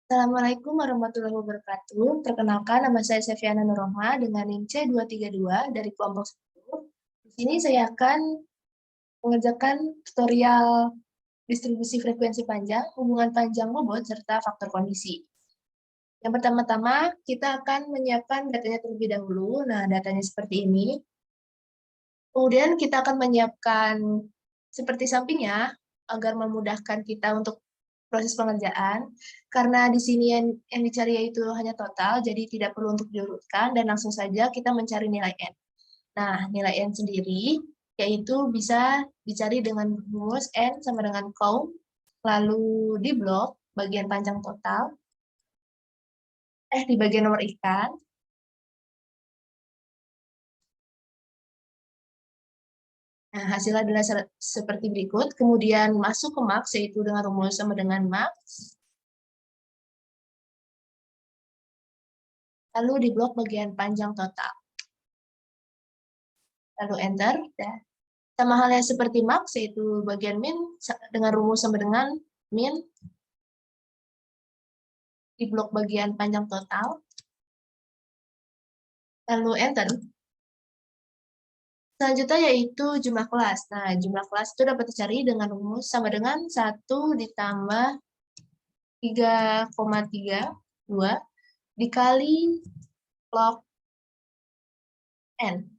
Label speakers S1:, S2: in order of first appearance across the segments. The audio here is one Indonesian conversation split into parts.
S1: Assalamualaikum warahmatullahi wabarakatuh. Perkenalkan, nama saya Sefiana Nurrohma dengan NIM C232 dari kelompok 10. Di sini saya akan mengerjakan tutorial distribusi frekuensi panjang, hubungan panjang bobot, serta faktor kondisi. Yang pertama-tama, kita akan menyiapkan datanya terlebih dahulu. Nah, datanya seperti ini. Kemudian kita akan menyiapkan seperti sampingnya, agar memudahkan kita untuk proses pengerjaan, karena di sini yang dicari yaitu hanya total, jadi tidak perlu untuk diurutkan, dan langsung saja kita mencari nilai N. Nah, nilai N sendiri, yaitu bisa dicari dengan rumus N sama dengan kaum, lalu di blok, bagian panjang total, di bagian nomor ikan, nah, hasilnya adalah seperti berikut, kemudian masuk ke max, yaitu dengan rumus sama dengan max, lalu di blok bagian panjang total. Lalu enter, dan sama halnya seperti max, yaitu bagian min dengan rumus sama dengan min di blok bagian panjang total. Lalu enter. Selanjutnya yaitu jumlah kelas. Nah, jumlah kelas itu dapat dicari dengan rumus sama dengan 1 ditambah 3,32 dikali log N.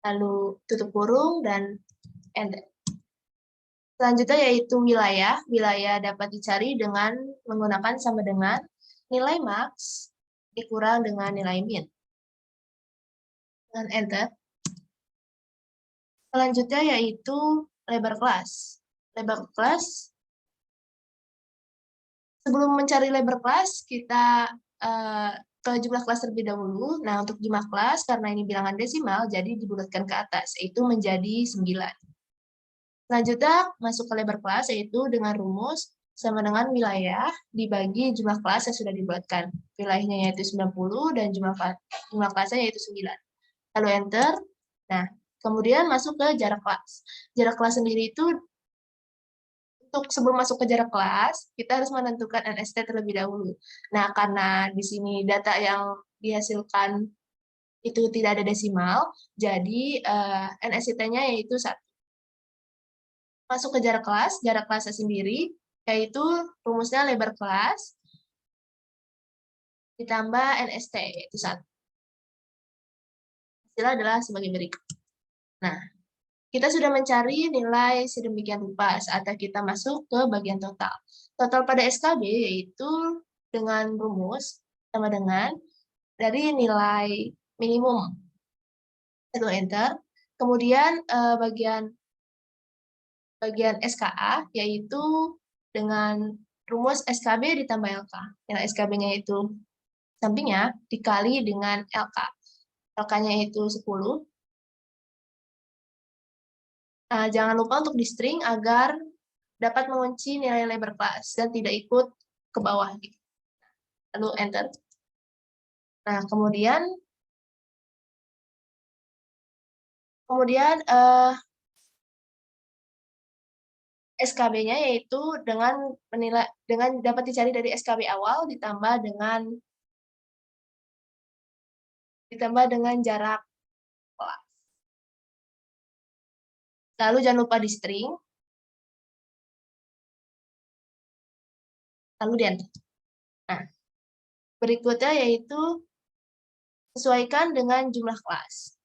S1: Lalu tutup kurung dan enter. Selanjutnya yaitu wilayah. Wilayah dapat dicari dengan menggunakan sama dengan nilai max dikurang dengan nilai min. Dan enter. Selanjutnya yaitu lebar kelas. Lebar kelas, sebelum mencari lebar kelas, kita ke jumlah kelas terlebih dahulu. Nah, untuk jumlah kelas, karena ini bilangan desimal, jadi dibulatkan ke atas, yaitu menjadi 9. Selanjutnya, masuk ke lebar kelas, yaitu dengan rumus sama dengan wilayah dibagi jumlah kelas yang sudah dibuatkan. Wilayahnya yaitu 90 dan jumlah kelasnya yaitu 9. Lalu enter. Nah, kemudian masuk ke jarak kelas. Jarak kelas sendiri itu, untuk sebelum masuk ke jarak kelas, kita harus menentukan NST terlebih dahulu. Nah, karena di sini data yang dihasilkan itu tidak ada desimal, jadi NST-nya yaitu 1. Masuk ke jarak kelasnya sendiri, yaitu rumusnya lebar kelas ditambah NST, yaitu 1. Hasilnya adalah sebagai berikut. Nah, kita sudah mencari nilai sedemikian rupa saatnya kita masuk ke bagian total. Total pada SKB yaitu dengan rumus sama dengan dari nilai minimum. Lalu enter. Kemudian bagian SKA yaitu dengan rumus SKB ditambah LK. Nilai SKB-nya itu sampingnya dikali dengan LK. LK-nya itu 10. Jangan lupa untuk di string agar dapat mengunci nilai lebar kelas dan tidak ikut ke bawah. Lalu enter. Nah, kemudian SKB-nya yaitu dengan dapat dicari dari SKB awal ditambah dengan jarak kelas. Lalu jangan lupa di string. Lalu di enter. Nah, berikutnya yaitu sesuaikan dengan jumlah kelas.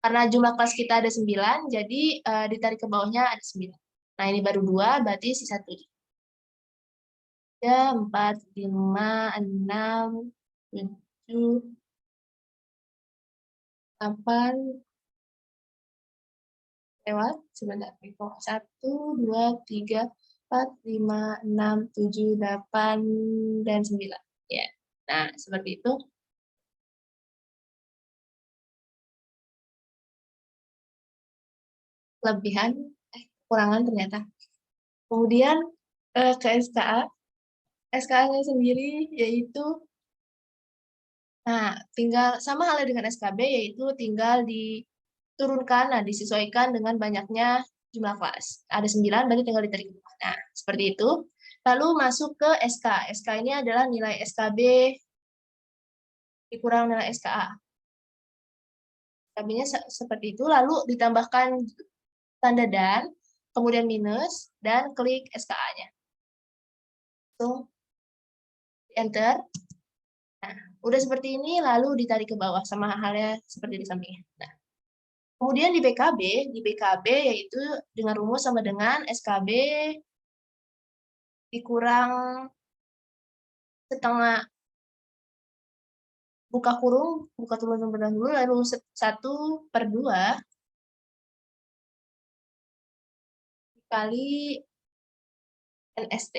S1: Karena jumlah kelas kita ada 9, jadi ditarik ke bawahnya ada 9. Nah, ini baru 2, berarti sisa 7. 3, 4, 5, 6, 7, 8, lewat, sebentar. 1, 2, 3, 4, 5, 6, 7, 8, dan 9. Ya. Nah, seperti itu. Kelebihan, kekurangan ternyata. Kemudian ke SKA. SKA-nya sendiri yaitu, nah, tinggal sama halnya dengan SKB, yaitu tinggal diturunkan, nah, disesuaikan dengan banyaknya jumlah kelas. Ada 9, berarti tinggal ditarik ke bawah. Nah, seperti itu. Lalu masuk ke SK. SK ini adalah nilai SKB dikurang nilai SKA. SKB-nya seperti itu, lalu ditambahkan tanda dan, kemudian minus, dan klik SKA-nya. So, enter. Nah, udah seperti ini, lalu ditarik ke bawah, sama halnya seperti di sampingnya. Nah, kemudian di BKB yaitu dengan rumus sama dengan SKB dikurang setengah, buka kurung, buka tulis dulu, lalu 1/2 dikali NST.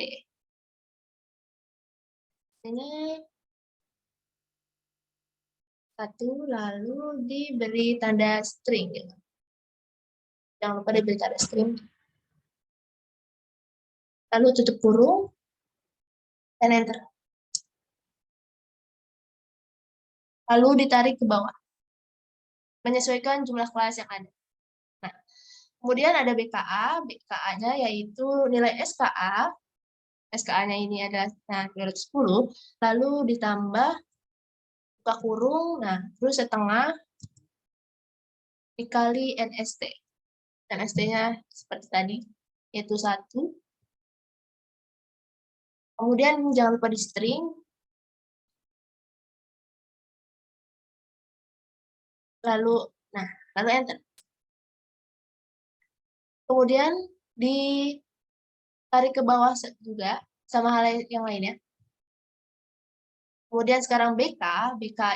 S1: Ini 1, lalu diberi tanda string. Gitu. Jangan lupa diberi tanda string. Lalu tutup kurung, dan enter. Lalu ditarik ke bawah. Menyesuaikan jumlah kelas yang ada. Nah, kemudian ada BKA. BKA-nya yaitu nilai SKA. SKA-nya ini adalah 210. Lalu ditambah buka kurung, nah terus setengah dikali NST. NST-nya seperti tadi, yaitu 1. Kemudian jangan lupa di string. Lalu enter. Kemudian ditarik ke bawah juga, sama hal yang lainnya. Kemudian sekarang BK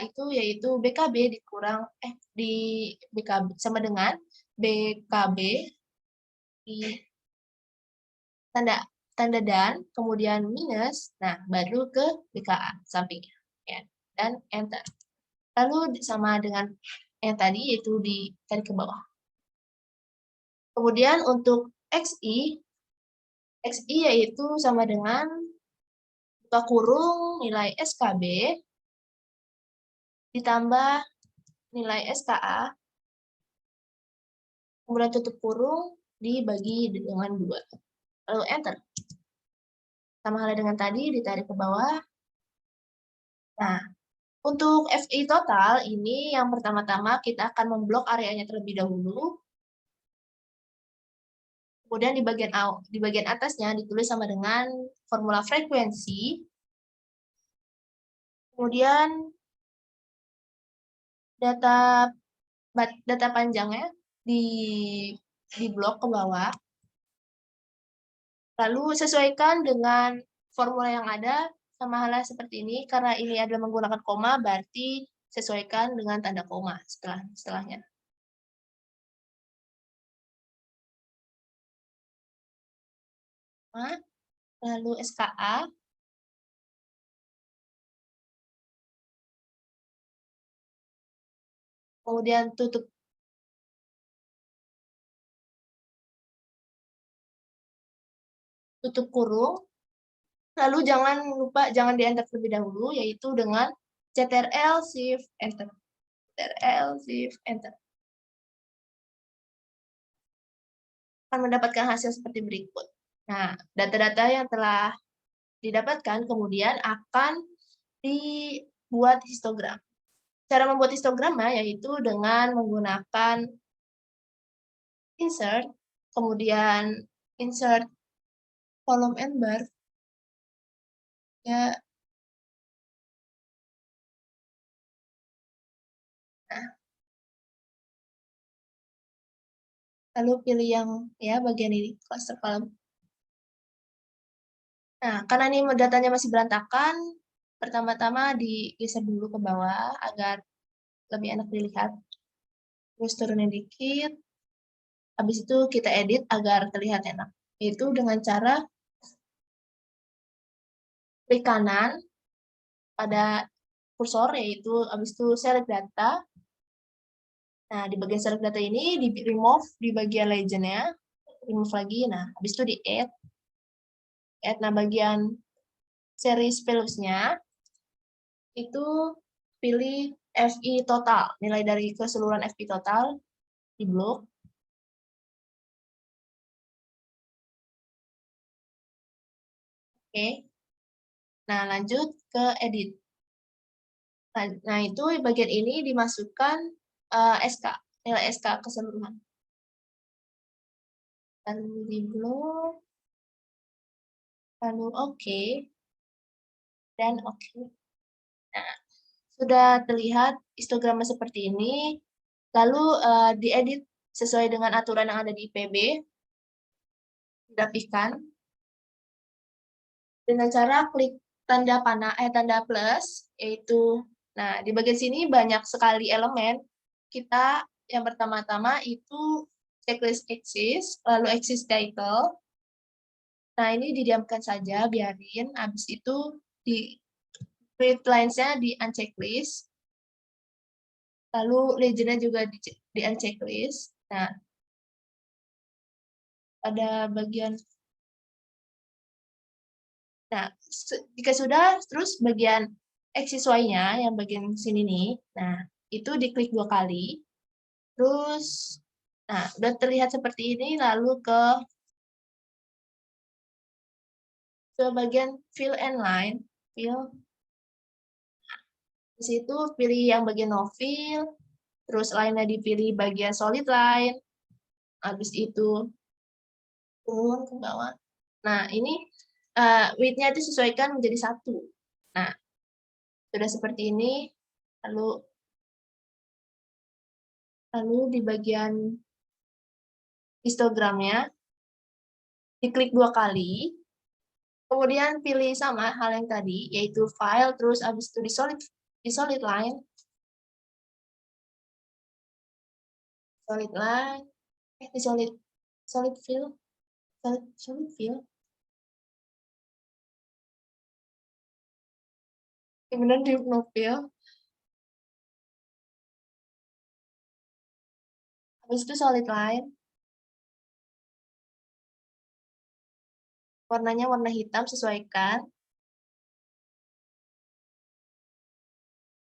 S1: itu yaitu BKB dikurang, di BKB sama dengan BKB di tanda dan, kemudian minus, nah baru ke BKA sampingnya, ya, dan enter. Lalu sama dengan yang tadi, yaitu ditarik ke bawah. Kemudian untuk XI yaitu sama dengan buka kurung nilai SKB ditambah nilai SKA, kemudian tutup kurung dibagi dengan 2. Lalu enter. Sama halnya dengan tadi, ditarik ke bawah. Nah, untuk FI total ini yang pertama-tama kita akan memblok areanya terlebih dahulu. Kemudian di bagian atasnya ditulis sama dengan formula frekuensi. Kemudian data panjangnya di blok ke bawah. Lalu sesuaikan dengan formula yang ada, sama halnya seperti ini. Karena ini adalah menggunakan koma, berarti sesuaikan dengan tanda koma setelahnya. Lalu SKA. Kemudian tutup kurung. Lalu jangan lupa, jangan di-enter terlebih dahulu, yaitu dengan CTRL Shift Enter. CTRL Shift Enter. Akan mendapatkan hasil seperti berikut. Nah, data-data yang telah didapatkan kemudian akan dibuat histogram. Cara membuat histogramnya yaitu dengan menggunakan insert, kemudian insert column and bar, ya. Nah, lalu pilih yang bagian ini, cluster column. Nah, karena ini datanya masih berantakan, pertama-tama digeser dulu ke bawah agar lebih enak dilihat. Terus turunin dikit. Habis itu kita edit agar terlihat enak. Yaitu dengan cara klik kanan pada kursor, yaitu habis itu select data. Nah, di bagian select data ini di remove di bagian legend-nya, remove lagi. Nah, habis itu di add. Nah, bagian series values-nya itu pilih FI total, nilai dari keseluruhan FI total di blok. Oke. Nah, lanjut ke edit. Nah, itu bagian ini dimasukkan SK, nilai SK keseluruhan. Lalu di blok, lalu oke, dan oke. Nah, sudah terlihat histogramnya seperti ini, lalu diedit sesuai dengan aturan yang ada di IPB, dirapikan, dengan cara klik tanda panah, tanda plus, yaitu, nah di bagian sini banyak sekali elemen. Kita yang pertama-tama itu checklist axis, lalu axis title. Nah ini didiamkan saja, biarin. Habis itu di grid lines-nya di unchecklist. Lalu legend-nya juga di unchecklist. Nah, ada bagian. Nah, jika sudah, terus bagian axis Y-nya, yang bagian sini nih, nah, itu diklik 2 kali. Terus, nah, udah terlihat seperti ini, lalu ke bagian fill and line. Fill. Di situ pilih yang bagian no fill, terus line-nya dipilih bagian solid line. Habis itu turun ke bawah. Nah, ini width-nya itu sesuaikan menjadi 1. Nah, sudah seperti ini. Lalu di bagian histogramnya, diklik 2 kali. Kemudian pilih sama hal yang tadi, yaitu file, terus habis itu di solid line. Solid line, di solid fill. Solid fill. Benar di no fill. Habis itu solid line. Warnanya warna hitam, sesuaikan.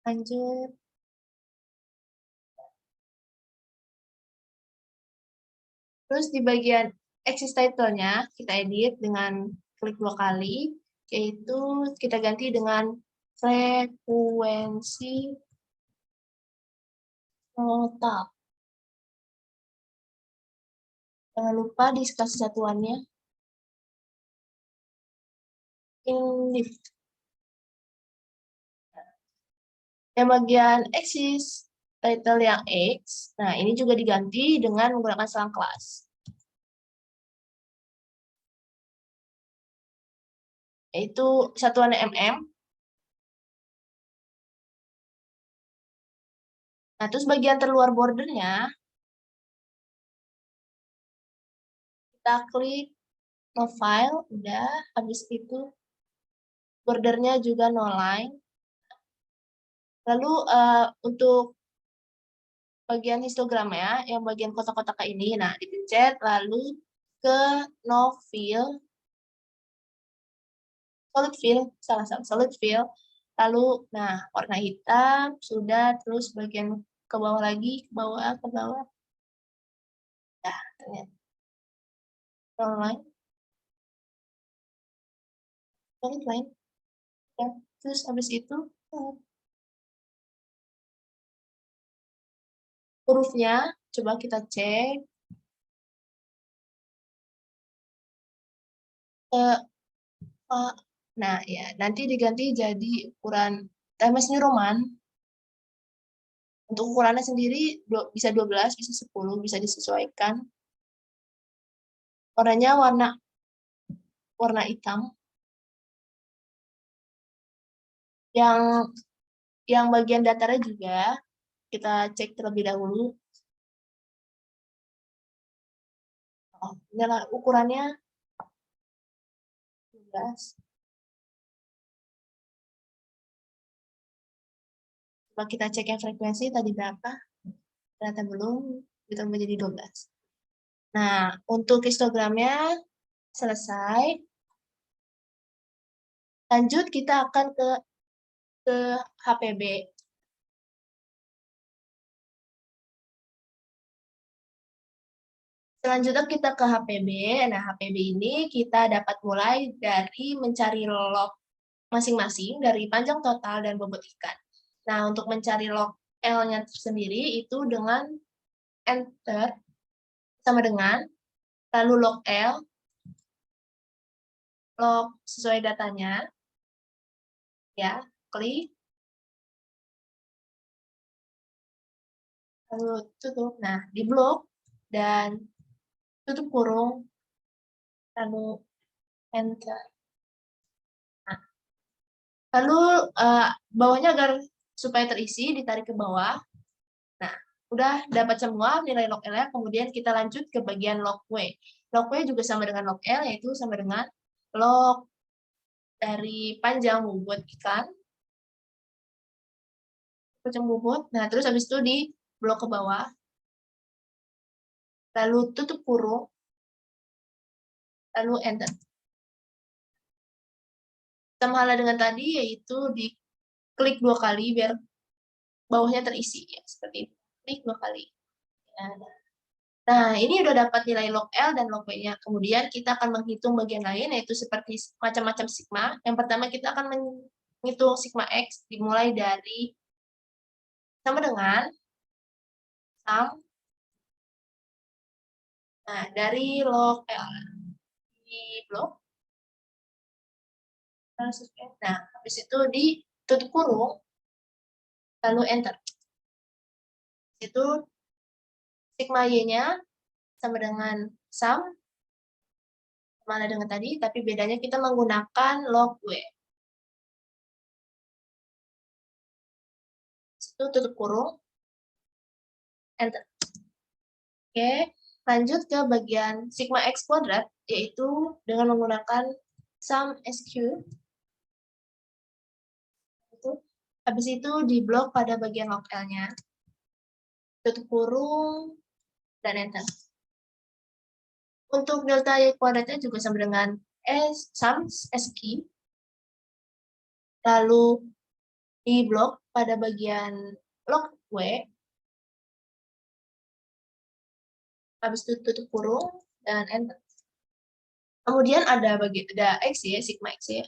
S1: Lanjut. Terus di bagian axis title-nya, kita edit dengan klik 2 kali, yaitu kita ganti dengan frekuensi total. Jangan lupa dikasih satuannya. Ini. Yang bagian axis title yang X, nah ini juga diganti dengan menggunakan selang kelas. Yaitu satuannya mm. Nah, terus bagian terluar bordernya, kita klik no file, udah. Habis itu bordernya juga no line. Lalu untuk bagian histogram ya, yang bagian kotak-kotak ini, nah dipencet, lalu ke no fill, solid fill, lalu, nah warna hitam, sudah, terus bagian ke bawah lagi, ke bawah, nah ternyata no line, solid line, ya. Terus habis itu hurufnya, coba kita cek. Nah, ya, nanti diganti jadi ukuran Times New Roman. Untuk ukurannya sendiri bisa 12, bisa 10, bisa disesuaikan. Warnanya warna hitam. Yang bagian datarnya juga kita cek terlebih dahulu. Oh, ini ukurannya 12. Coba kita cek yang frekuensi tadi berapa. Ternyata belum, kita menjadi 12. Nah, untuk histogramnya selesai. Lanjut kita akan ke HPB. Selanjutnya kita ke HPB. Nah, HPB ini kita dapat mulai dari mencari log masing-masing dari panjang total dan bobot ikan. Nah, untuk mencari log L-nya sendiri itu dengan enter sama dengan lalu log L, log sesuai datanya, ya, klik, lalu tutup. Nah, di blok dan tutup kurung, lalu enter. Nah, lalu bawahnya agar supaya terisi ditarik ke bawah. Nah, udah dapat semua nilai log L, kemudian kita lanjut ke bagian log W. Log W juga sama dengan log L, yaitu sama dengan log dari panjang bobot ikan, panjang bobot. Nah, terus habis itu di blok ke bawah, lalu tutup kurung, lalu enter. Sama halnya dengan tadi, yaitu diklik 2 kali biar bawahnya terisi, ya, seperti itu. Klik 2 kali. Nah, ini udah dapat nilai log L dan log W-nya. Kemudian kita akan menghitung bagian lain, yaitu seperti macam-macam sigma. Yang pertama kita akan menghitung sigma X dimulai dari sama dengan sum. Nah, dari log L di blok. Nah, habis itu ditutup kurung, lalu enter. Itu sigma Y-nya sama dengan sum, sama dengan tadi, tapi bedanya kita menggunakan log W. Itu tutup kurung, enter. Oke, lanjut ke bagian sigma X kuadrat, yaitu dengan menggunakan sum SQ. Habis itu di blok pada bagian log L-nya. Tutup kurung, dan enter. Untuk delta Y kuadratnya juga sama dengan sum SQ. Lalu di blok pada bagian log W. Habis itu tutup kurung, dan enter. Kemudian ada X ya, sigma X ya.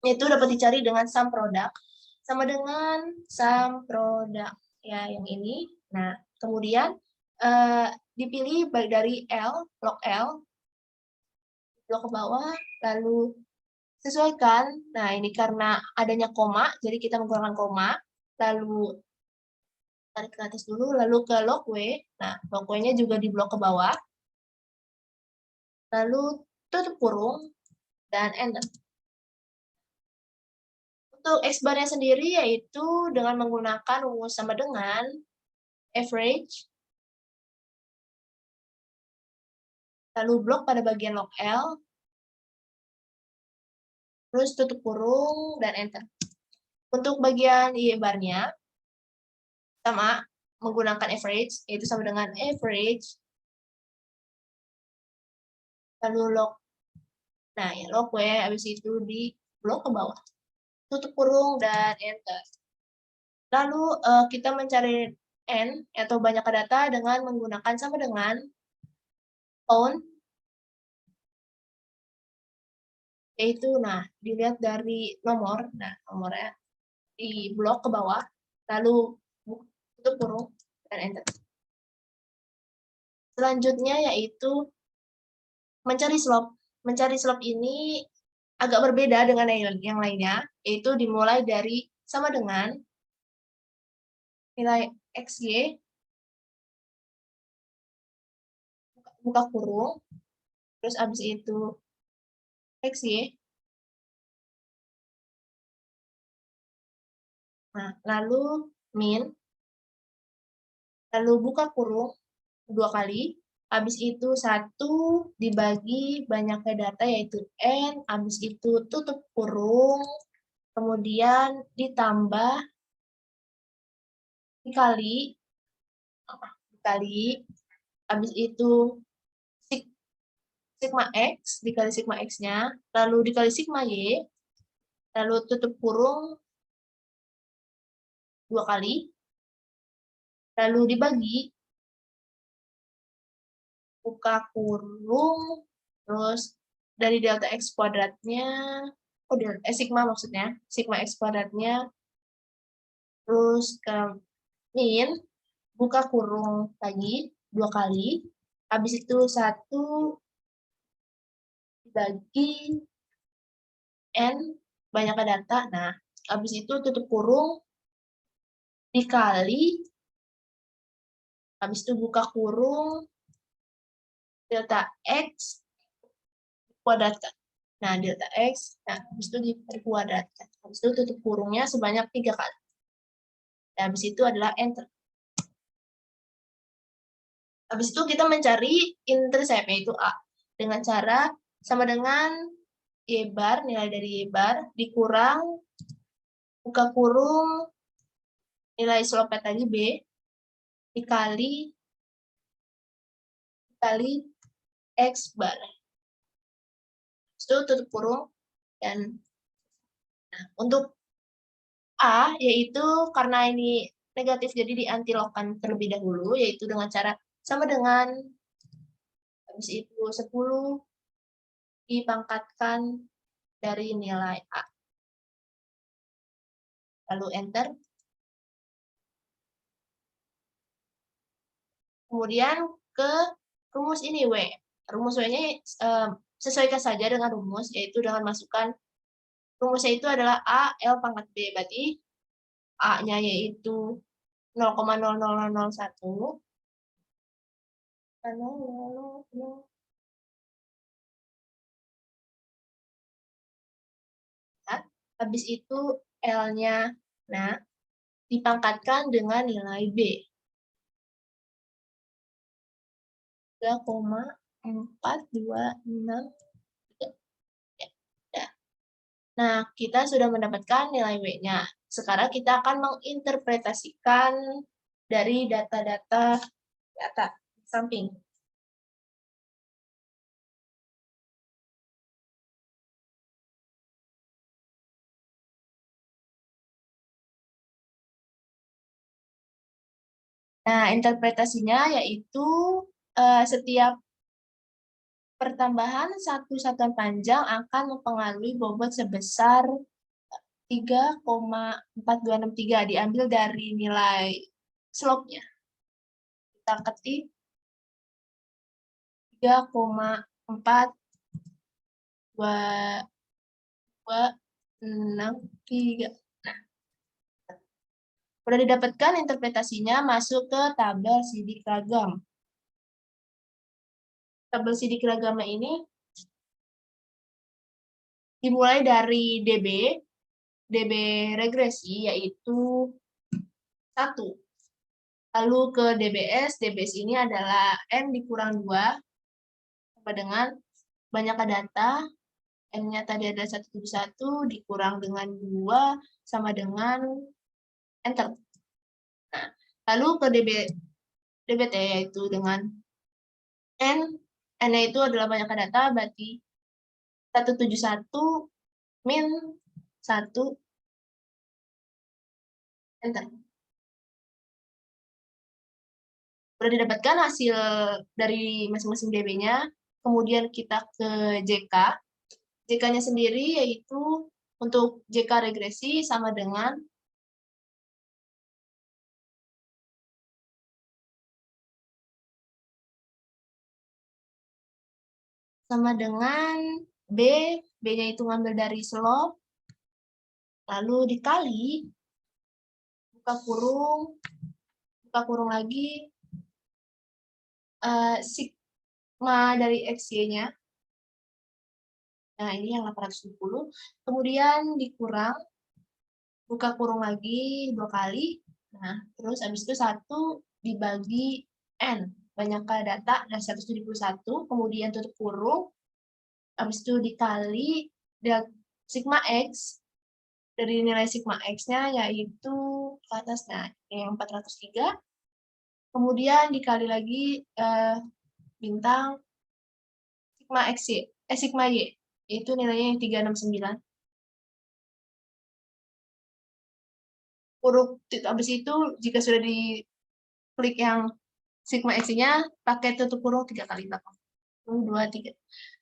S1: Itu dapat dicari dengan sum produk. Sama dengan sum produk ya yang ini. Nah, kemudian dipilih baik dari log L, blok ke bawah, lalu sesuaikan. Nah, ini karena adanya koma, jadi kita menggunakan koma, lalu tarik ke atas dulu, lalu ke log W. Nah, log W-nya juga di blok ke bawah, lalu tutup kurung, dan enter. Untuk X-bar-nya sendiri yaitu dengan menggunakan rumus sama dengan average, lalu blok pada bagian log L, terus tutup kurung, dan enter. Untuk bagian Y-bar-nya, sama menggunakan average, yaitu sama dengan average, lalu log. Nah, ya log W, habis itu di blok ke bawah. Tutup kurung, dan enter. Lalu kita mencari N, atau banyak data dengan menggunakan sama dengan count, yaitu, nah, dilihat dari nomor, nah, nomornya di blok ke bawah, lalu tutup kurung, dan enter. Selanjutnya yaitu mencari slope. Mencari slope ini agak berbeda dengan yang lainnya, yaitu dimulai dari sama dengan nilai XY, buka kurung, terus abis itu XY. Nah, lalu min, lalu buka kurung 2 kali, habis itu 1 dibagi banyaknya data yaitu N, habis itu tutup kurung, kemudian ditambah dikali, habis itu sigma X dikali sigma X-nya, lalu dikali sigma Y, lalu tutup kurung 2 kali, lalu dibagi buka kurung, terus dari delta X kuadratnya, sigma maksudnya, sigma X kuadratnya, terus ke min, buka kurung lagi 2 kali, habis itu 1 dibagi N, banyak data, nah, habis itu tutup kurung, dikali, habis itu buka kurung, delta X kuadratkan. Nah, delta X, nah, habis itu diperkuadratkan. Habis itu tutup kurungnya sebanyak 3 kali. Dan habis itu adalah enter. Habis itu kita mencari intercept, yaitu A. Dengan cara sama dengan Y bar, nilai dari Y bar, dikurang, buka kurung, nilai slope tadi B, dikali X bar. Itu tutup kurung, dan nah, untuk A, yaitu karena ini negatif, jadi diantilogkan terlebih dahulu, yaitu dengan cara sama dengan, habis itu 10 dipangkatkan dari nilai A. Lalu enter. Kemudian ke rumus ini W. Rumus W-nya sesuaikan saja dengan rumus, yaitu dengan masukkan rumusnya itu adalah A L pangkat B. Berarti A-nya yaitu 0,00001. Habis itu L-nya, nah, dipangkatkan dengan nilai B. 3,426. Nah, kita sudah mendapatkan nilai W-nya. Sekarang kita akan menginterpretasikan dari data-data samping. Nah, interpretasinya yaitu setiap pertambahan satu satuan panjang akan mempengaruhi bobot sebesar 3,4263 diambil dari nilai slope-nya. Kita ketik 3,4263. Nah, sudah didapatkan interpretasinya, masuk ke tabel sidik ragam. Tabel sidik ragamnya ini dimulai dari DB regresi, yaitu 1. Lalu ke DBS ini adalah N dikurang 2, sama dengan banyak data, N-nya tadi ada 171, dikurang dengan 2, sama dengan enter. Nah, lalu ke DBT, yaitu dengan N-nya itu adalah banyak data, berarti 171 min 1, enter. Sudah didapatkan hasil dari masing-masing DB-nya, kemudian kita ke JK. JK-nya sendiri yaitu untuk JK regresi sama dengan B, B-nya itu ngambil dari slope, lalu dikali, buka kurung lagi, sigma dari XY-nya. Nah, ini yang 870. Kemudian dikurang, buka kurung lagi 2 kali. Nah, terus habis itu 1 dibagi N. Banyak data, dan 171. Kemudian tutup kurung. Habis itu dikali sigma X. Dari nilai sigma X-nya yaitu ke atas. Nah, yang 403. Kemudian dikali lagi bintang sigma X, sigma Y. Itu nilainya yang 369. Huruf habis itu jika sudah diklik yang Sigma X-nya pakai tutup kurung 3 kali belakang. 1, 2, 3.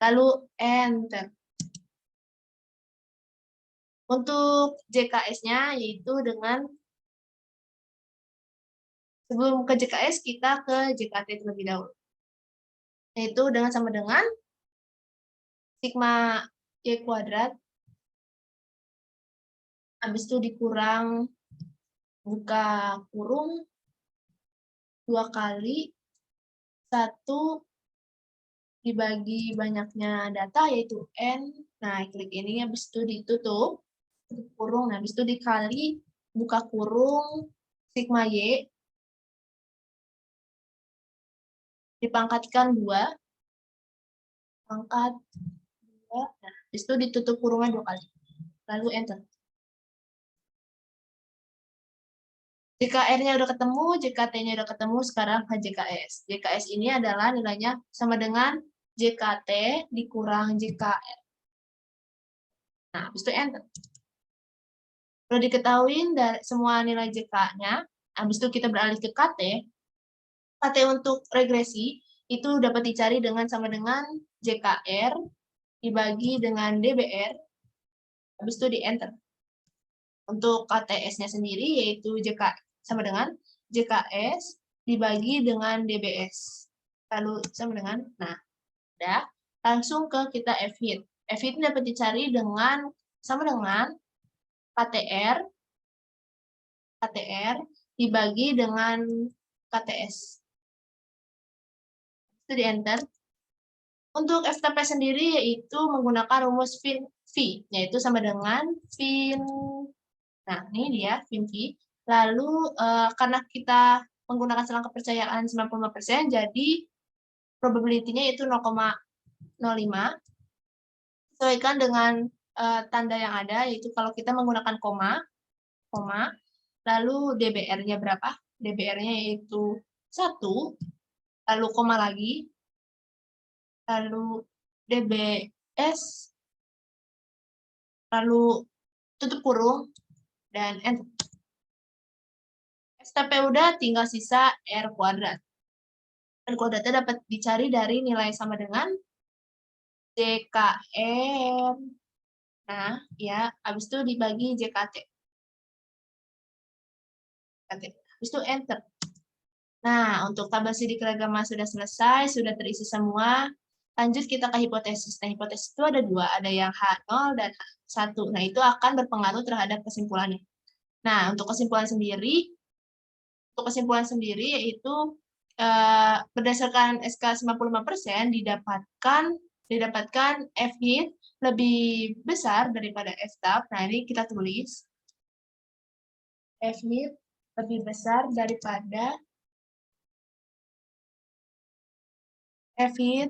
S1: Lalu enter. Untuk JKS-nya yaitu dengan sebelum ke JKS kita ke JKT terlebih dahulu. Yaitu dengan sama dengan sigma Y kuadrat habis itu dikurang buka kurung 2 kali 1 dibagi banyaknya data yaitu N. Nah, klik ini habis itu ditutup kurung. Nah, habis itu dikali buka kurung sigma Y dipangkatkan 2 pangkat 2. Nah, habis itu ditutup kurungnya 2 kali. Lalu enter. Jika R-nya udah ketemu, jika T-nya udah ketemu, sekarang ke JKS. JKS ini adalah nilainya sama dengan JKT dikurang JKR. Nah, habis itu enter. Perlu diketahui dari semua nilai JK-nya, habis itu kita beralih ke KT. KT untuk regresi itu dapat dicari dengan sama dengan JKR dibagi dengan DBR, habis itu di enter. Untuk KTS-nya sendiri yaitu JK sama dengan JKS dibagi dengan DBS. Lalu sama dengan, nah, udah. Langsung ke kita F-hit. F-hit dapat dicari dengan sama dengan KTR dibagi dengan KTS. Itu di enter. Untuk FTP sendiri yaitu menggunakan rumus FIN-V, yaitu sama dengan FIN. Nah, ini dia FIN-V. Lalu karena kita menggunakan selang kepercayaan 95%, jadi probability-nya itu 0,05. Sesuaikan dengan tanda yang ada, yaitu kalau kita menggunakan koma, lalu DBR-nya berapa? DBR-nya yaitu 1, lalu koma lagi, lalu DBS, lalu tutup kurung, dan enter. STP udah, tinggal sisa R kuadrat. R kuadratnya dapat dicari dari nilai sama dengan JKR. Nah, ya, habis itu dibagi JKT. Habis itu enter. Nah, untuk tabel sidik keragaman sudah selesai, sudah terisi semua. Lanjut kita ke hipotesis. Nah, hipotesis itu ada 2, ada yang H0 dan H1. Nah, itu akan berpengaruh terhadap kesimpulannya. Nah, untuk kesimpulan sendiri yaitu berdasarkan SK 95% didapatkan F-hit lebih besar daripada F-tab. Nah, ini kita tulis F-hit lebih besar daripada F-hit.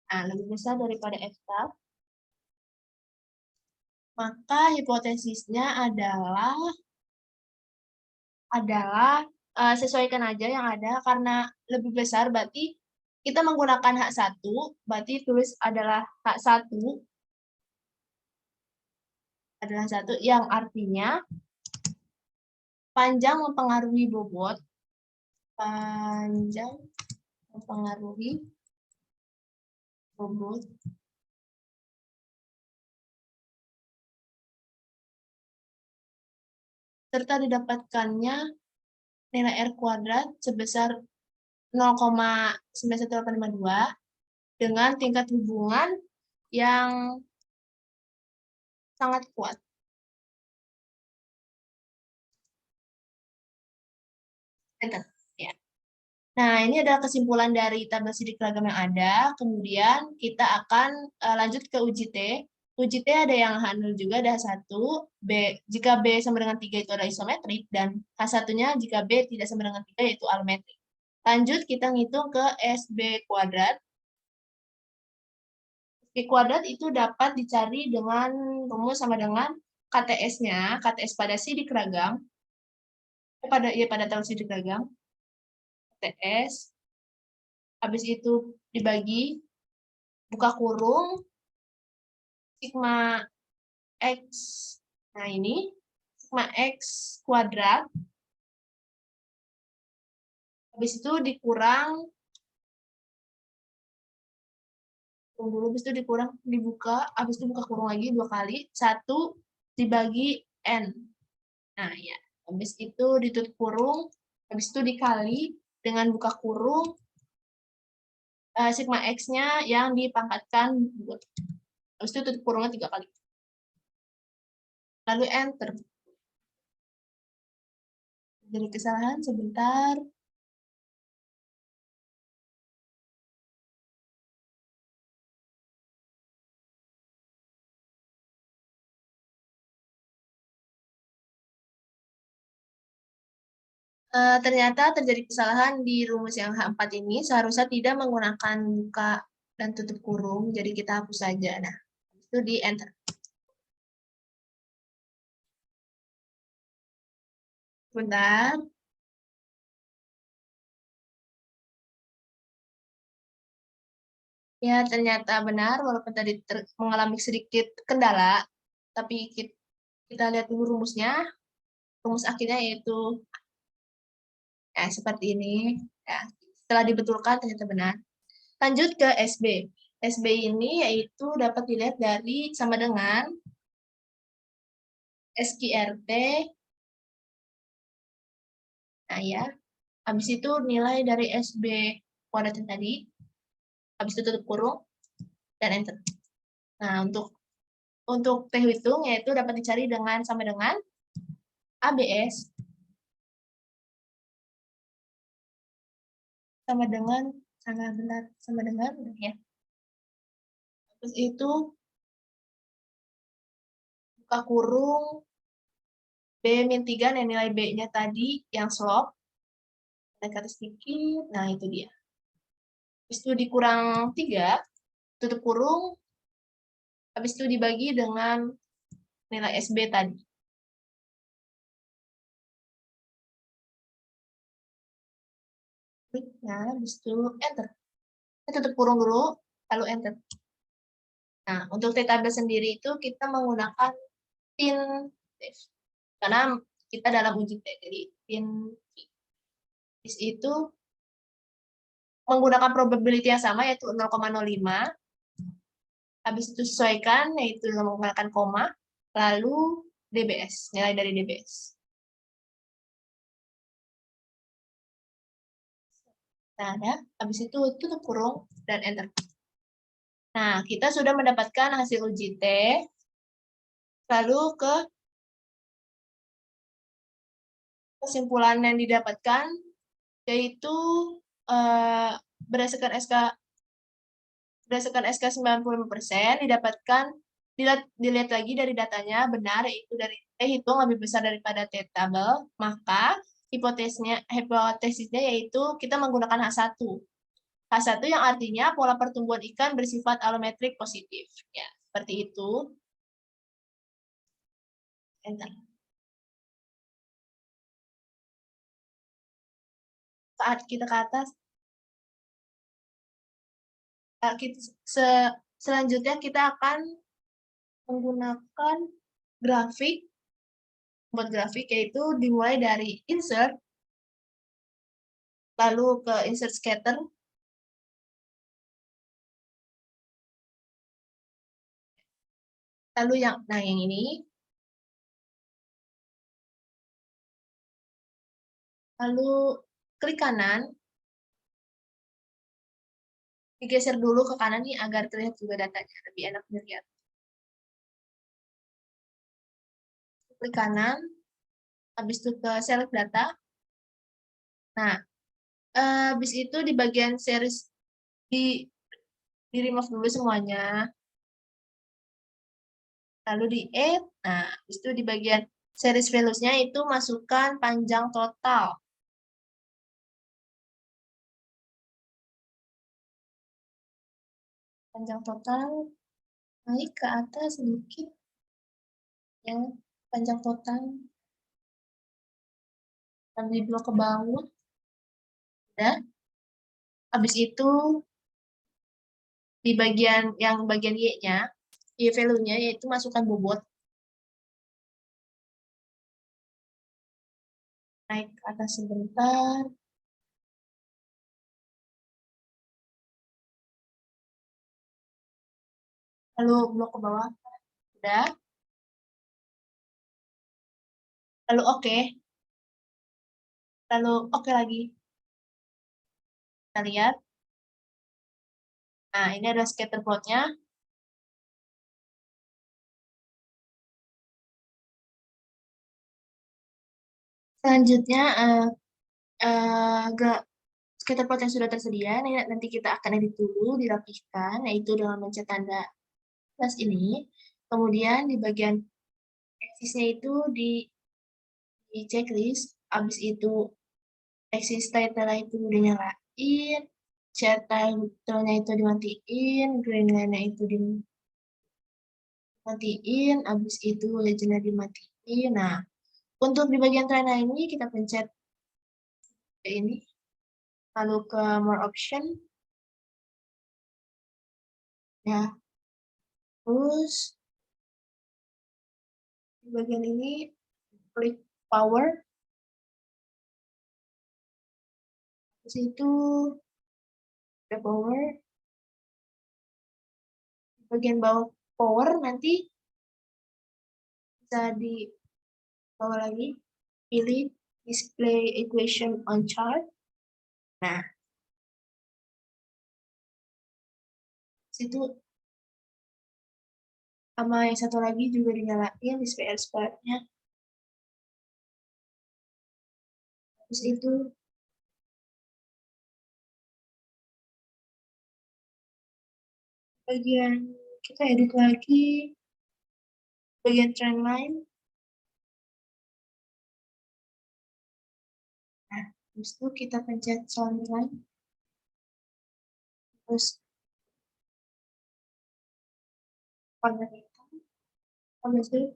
S1: Nah, lebih besar daripada F-tab. Maka hipotesisnya adalah sesuaikan aja yang ada, karena lebih besar berarti kita menggunakan H1, berarti tulis adalah H1 adalah 1, yang artinya panjang mempengaruhi bobot, panjang mempengaruhi bobot serta didapatkannya nilai R kuadrat sebesar 0,91852 dengan tingkat hubungan yang sangat kuat. Enter. Ya. Nah, ini adalah kesimpulan dari tabel sidik ragam yang ada. Kemudian kita akan lanjut ke uji T. Uji T ada yang H0 juga, ada H1. B, jika B sama dengan 3 itu adalah isometrik, dan H1-nya jika B tidak sama dengan 3 yaitu allometrik. Lanjut, kita ngitung ke SB kuadrat. SB kuadrat itu dapat dicari dengan rumus sama dengan KTS-nya, KTS pada sidik ragam, pada tabel sidik ragam, KTS, habis itu dibagi, buka kurung, sigma X. Nah, ini sigma X kuadrat Habis itu dikurang, tunggu dulu, habis itu dikurang, dibuka, habis itu buka kurung lagi 2 kali, 1 dibagi N. Nah, ya. Habis itu ditutup kurung, habis itu dikali dengan buka kurung, sigma X-nya yang dipangkatkan 2. Habis itu tutup kurungnya 3 kali. Lalu enter. Jadi kesalahan sebentar. Ternyata terjadi kesalahan di rumus yang H4 ini, seharusnya tidak menggunakan buka dan tutup kurung, jadi kita hapus saja. Nah, itu di enter. Bentar. Ya, ternyata benar, walaupun tadi mengalami sedikit kendala, tapi kita lihat dulu rumusnya. Rumus akhirnya yaitu seperti ini. Ya, setelah dibetulkan ternyata benar. Lanjut ke SB. SB ini yaitu dapat dilihat dari sama dengan SQRT. Nah ya, habis itu nilai dari SB kuadrat tadi, habis itu tutup kurung, dan enter. Nah, untuk T hitung yaitu dapat dicari dengan sama dengan ABS sama dengan ya. Terus itu buka kurung B-3 yang nilai B-nya tadi yang slope. Naik ke atas sedikit, nah itu dia. Habis itu dikurang 3, tutup kurung, habis itu dibagi dengan nilai SB tadi. Nah, habis itu enter. Kita tutup kurung dulu, lalu enter. Nah, untuk T-tabel sendiri itu kita menggunakan pin karena kita dalam uji T, jadi pin itu menggunakan probability yang sama yaitu 0,05. Habis itu sesuaikan yaitu menggunakan koma, lalu DBS, nilai dari DBS. Nah, ada. Habis itu tutup kurung dan enter. Nah, kita sudah mendapatkan hasil uji T. Lalu ke kesimpulan yang didapatkan, yaitu berdasarkan SK 95% didapatkan, dilihat lagi dari datanya benar, yaitu dari T hitung lebih besar daripada T tabel, maka hipotesisnya yaitu kita menggunakan H1. H1 yang artinya pola pertumbuhan ikan bersifat alometrik positif. Ya, seperti itu. Enter. Saat kita ke atas, selanjutnya kita akan menggunakan grafik. Buat grafik yaitu dimulai dari insert, lalu ke insert scatter, lalu yang ini, lalu klik kanan, digeser dulu ke kanan nih agar terlihat juga datanya, lebih enak dilihat. Klik kanan, habis itu ke select data. Nah, habis itu di bagian series di remove dulu semuanya, lalu di add. Nah, habis itu di bagian series values-nya itu masukkan panjang total. Panjang total naik ke atas sedikit, ya, panjang total. Di blok ke bawah. Udah. Habis itu di bagian Y-nya, Y value-nya yaitu masukkan bobot. Naik ke atas sebentar. Lalu blok ke bawah. Udah. Lalu oke. Lalu oke lagi. Kita lihat. Nah, ini ada scatter plotnya. Selanjutnya, scatter plot yang sudah tersedia, nanti kita akan edit dulu, dirapihkan, yaitu dengan mencet tanda plus ini. Kemudian di bagian eksisnya itu di checklist, habis itu eksis title itu dinyalain, chat title-nya itu dimatiin, green line-nya itu dimatiin, habis itu legend-nya dimatiin. Nah, untuk di bagian trend ini kita pencet ini, lalu ke more option, ya, terus di bagian ini klik power, terus itu ada power, di bagian bawah power nanti bisa di bawah lagi, pilih display equation on chart. Nah, situ sama yang satu lagi juga dinyalain display expert-nya. Terus itu bagian kita edit lagi bagian trend line. Nah, terus itu kita pencet solid line. Terus warna hitam. Habis itu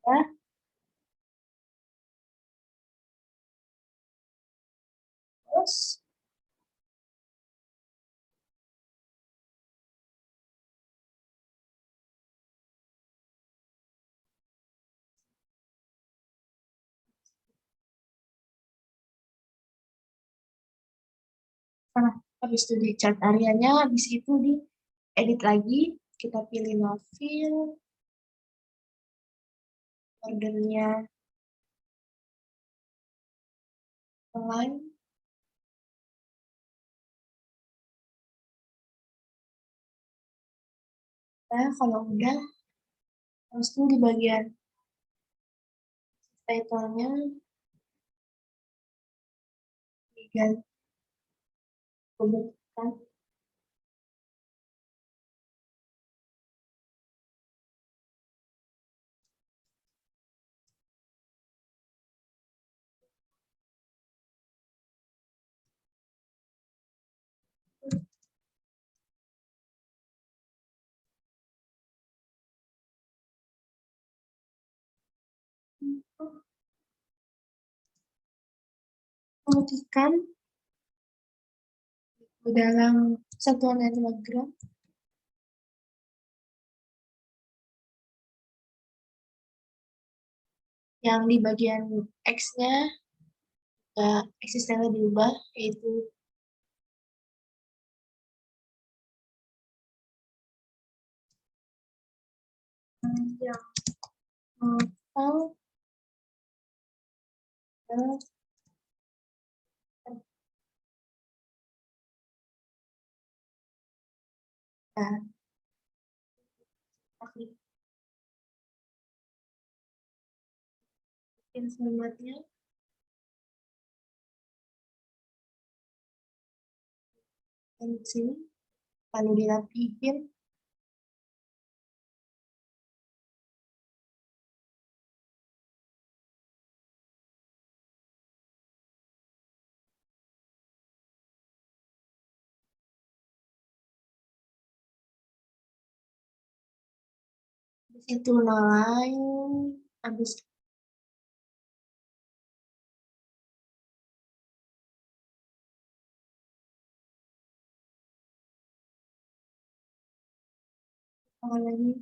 S1: ya, terus nah, habis itu di chart areanya, habis itu di edit lagi, kita pilih no fill, ordernya line. Nah, kalau udah, terus itu di bagian title-nya diganti kebutuhan. Perhatikan di dalam satuan telegram yang di bagian X-nya eksistensinya diubah, yaitu yang total nah, yang selanjutnya di sini lalu dirapihin. Habis itu lain, habis apa lagi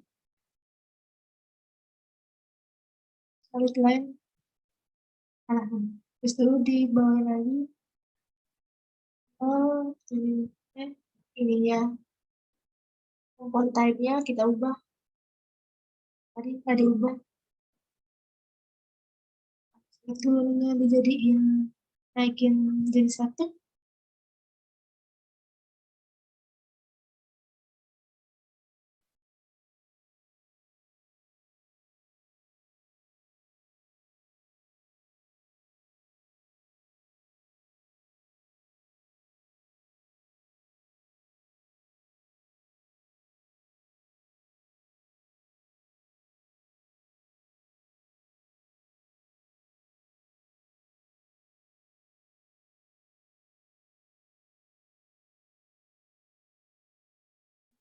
S1: solid line, habis itu di bawah lagi Oh, ininya, font type-nya kita ubah. Tadi diubah. Itu ininya dijadiin, naikin jadi 1.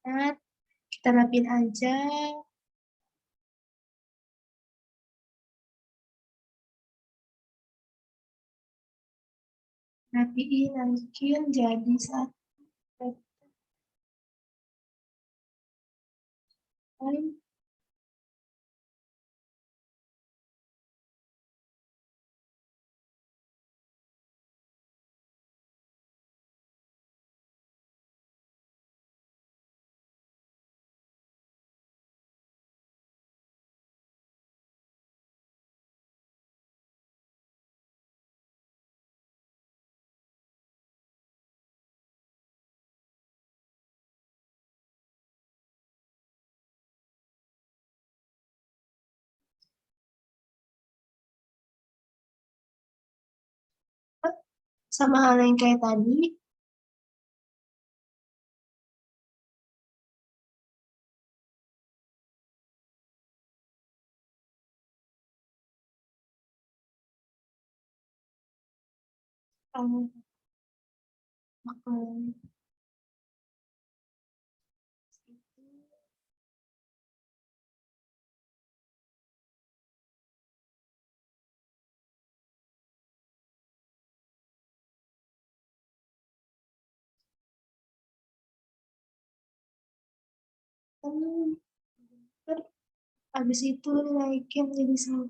S1: Nah, kita rapin aja. Rapiin, naikin jadi 1. Sama hal yang kayak tadi, kamu bakal habis itu naikin jadi 1.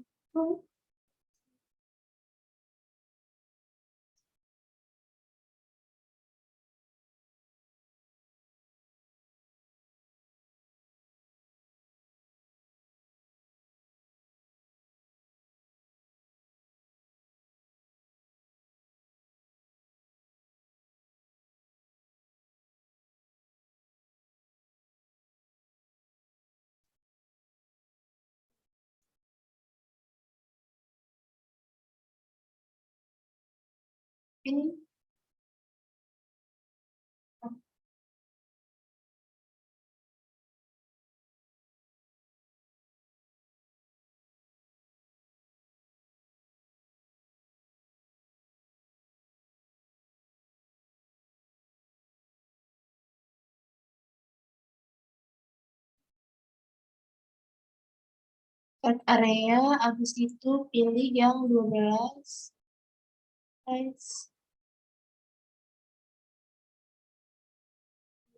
S1: Ini cut area, habis itu pilih yang 12 size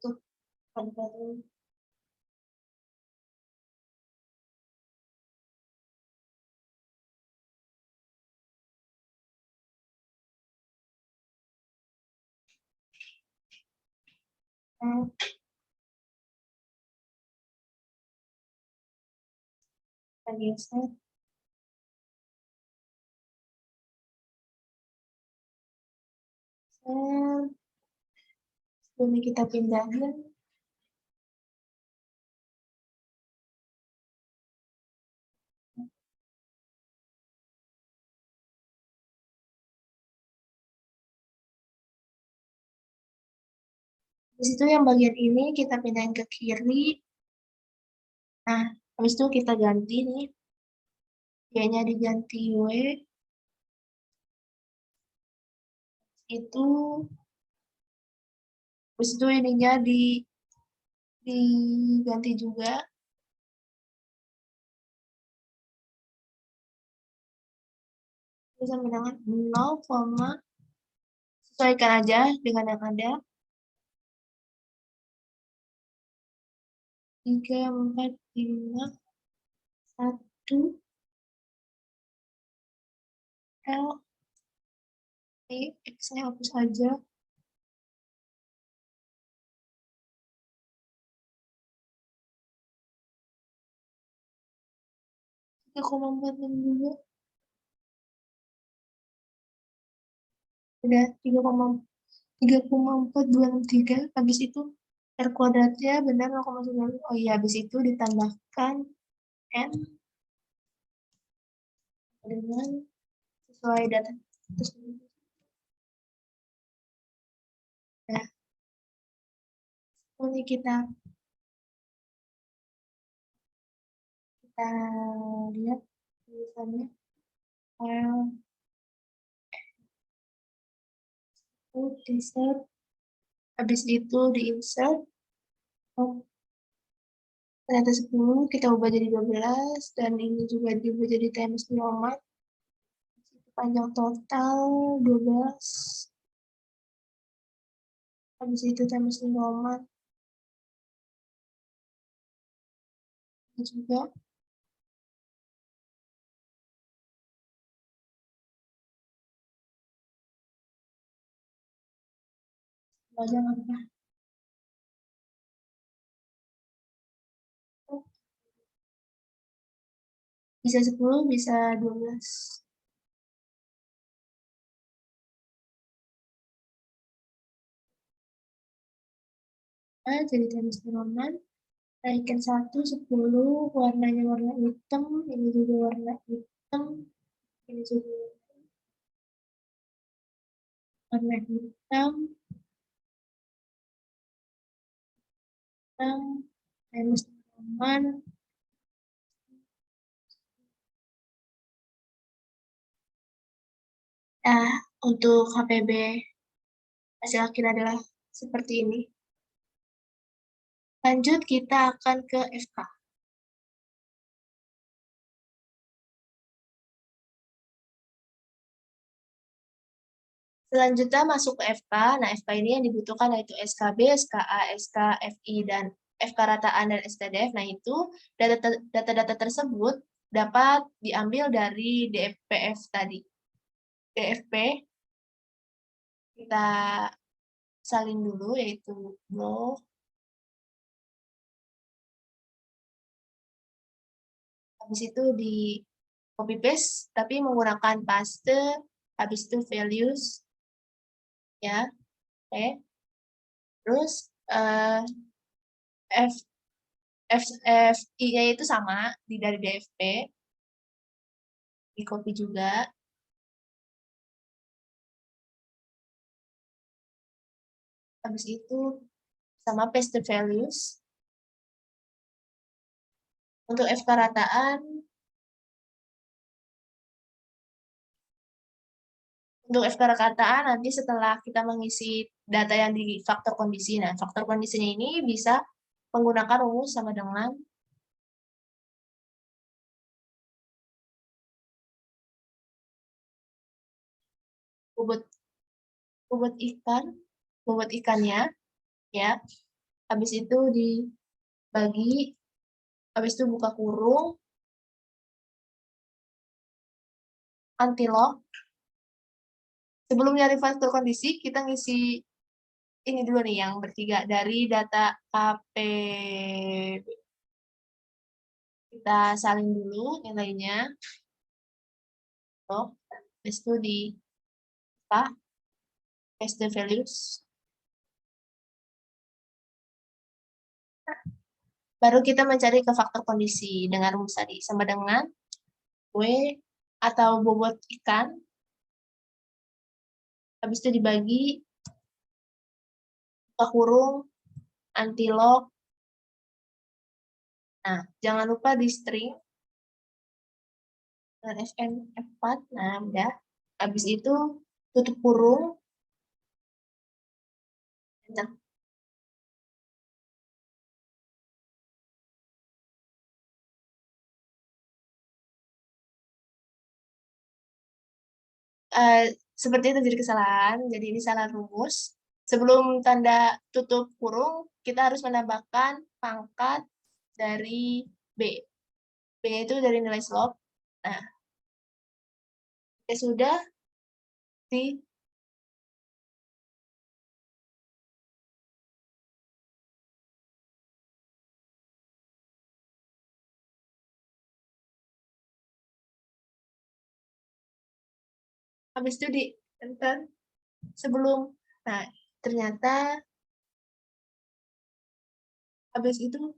S1: untuk baru. Nah, kita geser. Sebelum kita pindahin, di situ yang bagian ini kita pindahin ke kiri. Nah, habis itu kita ganti nih, Y-nya diganti W, itu habis itu ininya diganti juga. Bisa dengan 0, sesuaikan aja dengan yang ada. 3, 4, 5, 1, L, X-nya hapus aja. 3,462. Udah 3,423. Habis itu R kuadratnya benar 0,9. Oh iya, habis itu ditambahkan N dengan sesuai data tersebut. Nah, ini kita lihat tulisannya. Insert, habis itu di insert, ternyata 10, kita ubah jadi 12, dan ini juga diubah jadi times nomor, panjang total 12, habis itu times nomor juga, panjang apa? Bisa 10, bisa 12. Nah, jadi times nomor, naikkan 1, 10, warnanya warna hitam, ini juga warna hitam, ini juga warna hitam, times nomor. Nah, untuk HPB hasil akhir adalah seperti ini. Lanjut, kita akan ke FK. Selanjutnya masuk ke FK. Nah, FK ini yang dibutuhkan yaitu SKB, SKA, SKFI, dan FK rataan dan STDF. Nah, itu data-data tersebut dapat diambil dari DFPF tadi. DFP kita salin dulu, yaitu blow. Habis itu di copy paste, tapi menggunakan paste, habis itu values, ya, oke. Terus FI-nya itu sama dari DFP, di copy juga. Habis itu sama paste values. Untuk FK rataan, nanti setelah kita mengisi data yang di faktor kondisi. Nah, faktor kondisinya ini bisa menggunakan rumus sama dengan bobot ikannya, ya. Habis itu dibagi, habis itu buka kurung, antilog. Sebelum nyari faktor kondisi, kita ngisi ini dulu nih yang bertiga dari data KP. Kita salin dulu nilainya. Oh, habis itu di paste values. Baru kita mencari ke faktor kondisi dengan rumus tadi. Sama dengan W atau bobot ikan. Habis itu dibagi, buka kurung, antilog. Nah, jangan lupa di string dengan FN F4. Nah, udah. Habis itu tutup kurung. Seperti itu jadi kesalahan. Jadi ini salah rumus. Sebelum tanda tutup kurung, kita harus menambahkan pangkat dari B. B-nya itu dari nilai slope. Nah, ya sudah di Habis itu di enter sebelum, nah ternyata habis itu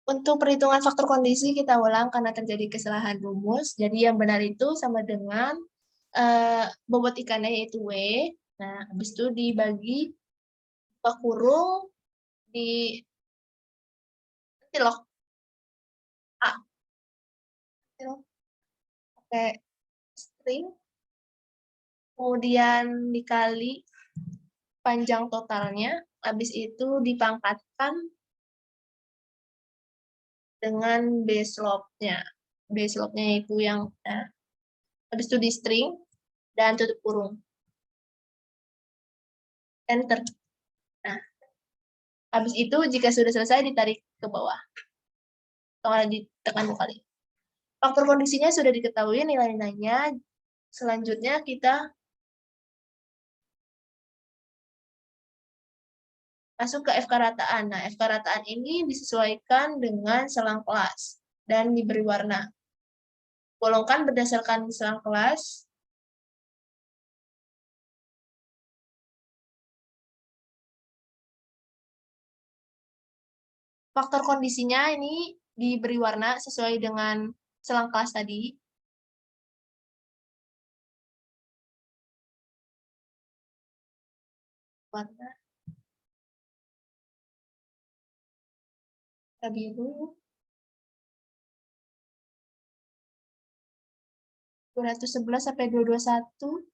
S1: untuk perhitungan faktor kondisi kita ulang karena terjadi kesalahan rumus. Jadi yang benar itu sama dengan bobot ikannya yaitu W. Nah, habis itu dibagi buka kurung di tilok A. Tilok pakai string, kemudian dikali panjang totalnya, habis itu dipangkatkan dengan B slope-nya. B slope-nya itu yang, nah, habis itu di string dan tutup kurung. Enter. Nah, habis itu jika sudah selesai ditarik ke bawah. Atau ditekan 2 kali. Faktor kondisinya sudah diketahui nilai-nilainya. Selanjutnya kita masuk ke FK rataan. Nah, FK rataan ini disesuaikan dengan selang kelas dan diberi warna. Golongkan berdasarkan selang kelas. Faktor kondisinya ini diberi warna sesuai dengan selang kelas tadi. Warna biru 211 sampai 221.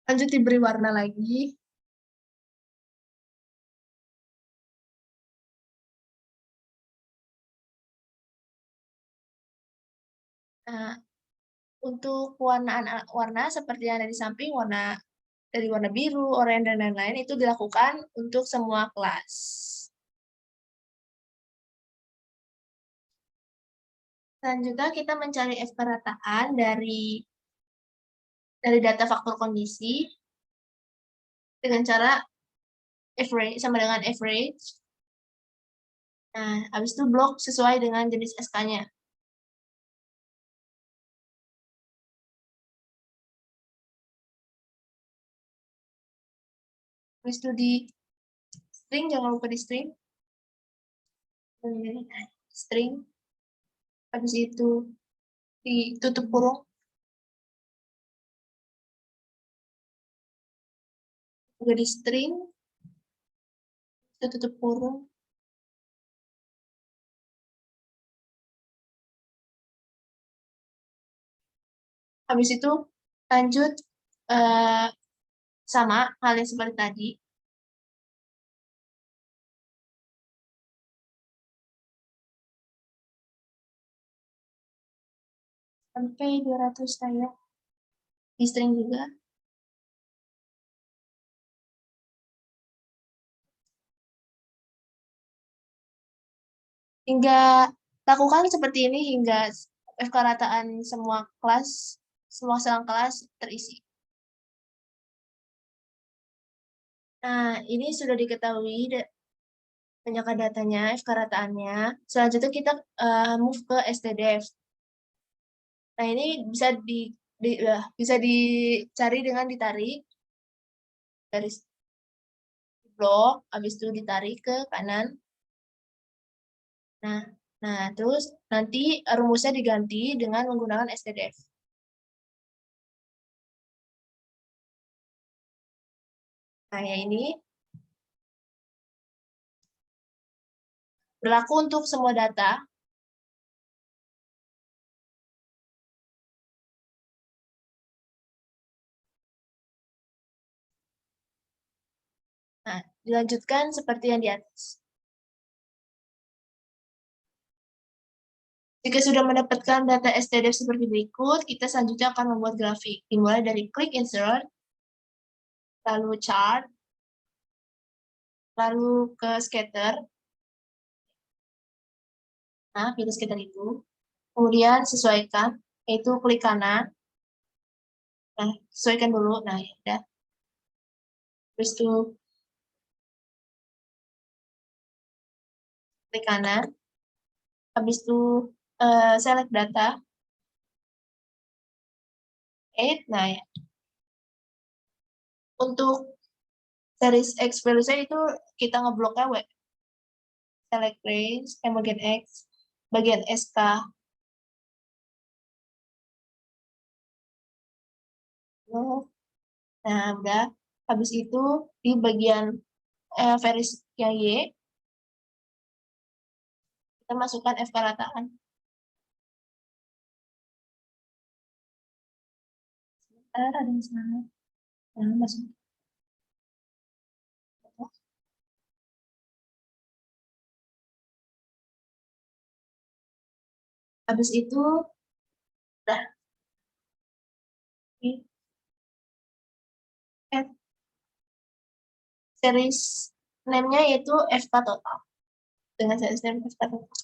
S1: Lanjut diberi warna lagi. Nah, untuk warna seperti yang ada di samping, warna dari warna biru, oranye, dan lain-lain itu dilakukan untuk semua kelas. Selanjutnya kita mencari F perataan dari data faktor kondisi dengan cara average sama dengan average. Nah, habis itu blok sesuai dengan jenis SK-nya. Habis itu di string, jangan lupa di string. String. Habis itu ditutup kurung. Juga di string. Itu tutup kurung. Habis itu lanjut sama hal yang seperti tadi. Sampai 200 saya. Di string juga. Hingga lakukan seperti ini hingga FK rataan semua kelas, semua selang kelas terisi. Nah, ini sudah diketahui banyak datanya, FK rataannya. Selanjutnya kita move ke STDF. Nah, ini bisa dicari dengan ditarik garis blok, habis itu ditarik ke kanan. Nah, terus nanti rumusnya diganti dengan menggunakan STDF. Nah, ya ini Berlaku untuk semua data. Nah, dilanjutkan seperti yang di atas. Jika sudah mendapatkan data STDF seperti berikut, kita selanjutnya akan membuat grafik. Dimulai dari klik insert, lalu chart, lalu ke scatter. Nah, pilih scatter itu. Kemudian sesuaikan, yaitu klik kanan. Nah, sesuaikan dulu. Nah, ya udah. Terus itu klik kanan. Habis itu select data. Nah ya. Untuk series X value saya itu kita ngebloknya W. Select range, bagian X, bagian SK. Nah, udah. Habis itu di bagian varies yang Y, kita masukkan FK rataan. Sebentar, ada yang salah. Nah, masuk. Habis itu, udah. Series name-nya yaitu FK total. Dengan series name FK total.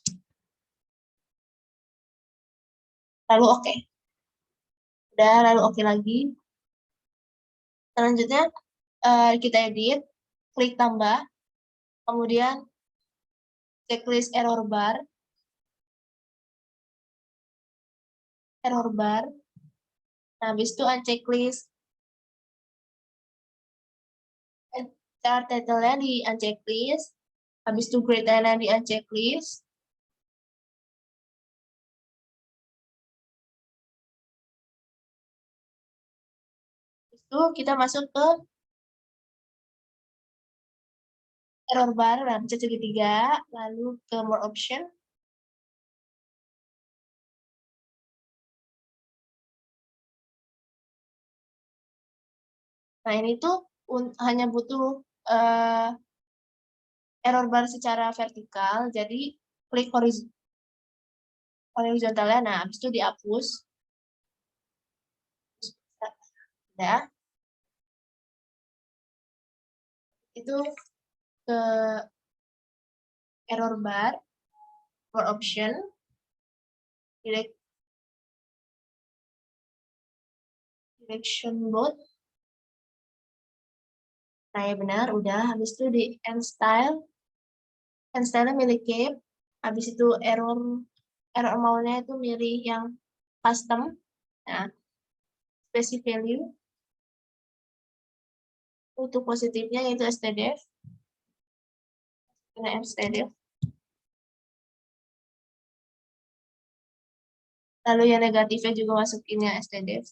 S1: Lalu oke. Udah, lalu oke lagi. Selanjutnya, kita edit, klik tambah, kemudian checklist error bar, nah habis itu unchecklist, chart title-nya di unchecklist, habis itu grade-nya di unchecklist, habis itu kita masuk ke error bar, nah pencet segitiga, lalu ke more option, nah ini tuh hanya butuh error bar secara vertikal, jadi klik horizontalnya, nah habis itu dihapus, ya, itu ke error bar, more option, direction both. Nah ya benar, udah. Habis itu di end style milik Cape. Habis itu error maunya itu milih yang custom. Nah, specific value. Untuk positifnya yaitu STDF. Ini STDF. Lalu yang negatifnya juga masukinnya STDF.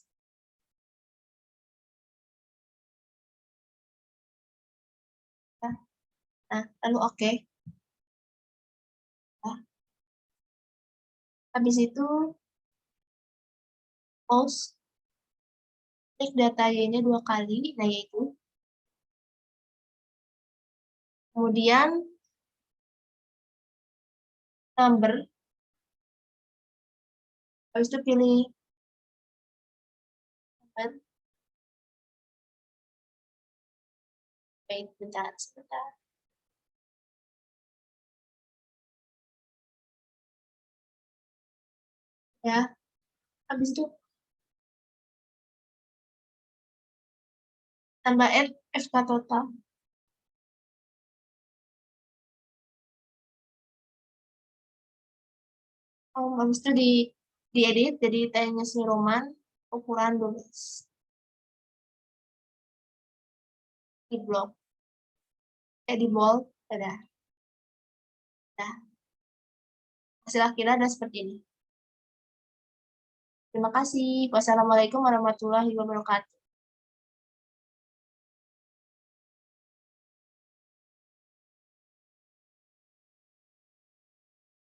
S1: Nah, lalu oke. Nah, habis itu pause. Klik data Y-nya 2 kali, nah yaitu. Kemudian number. Habis itu pilih wait, bentar, sebentar. Ya, habis itu tambah FK total. Habis itu diedit jadi tanya si Roman ukuran 12. Di blok. Di bold. Udah. Nah, hasil akhirnya ada seperti ini. Terima kasih. Wassalamualaikum warahmatullahi wabarakatuh.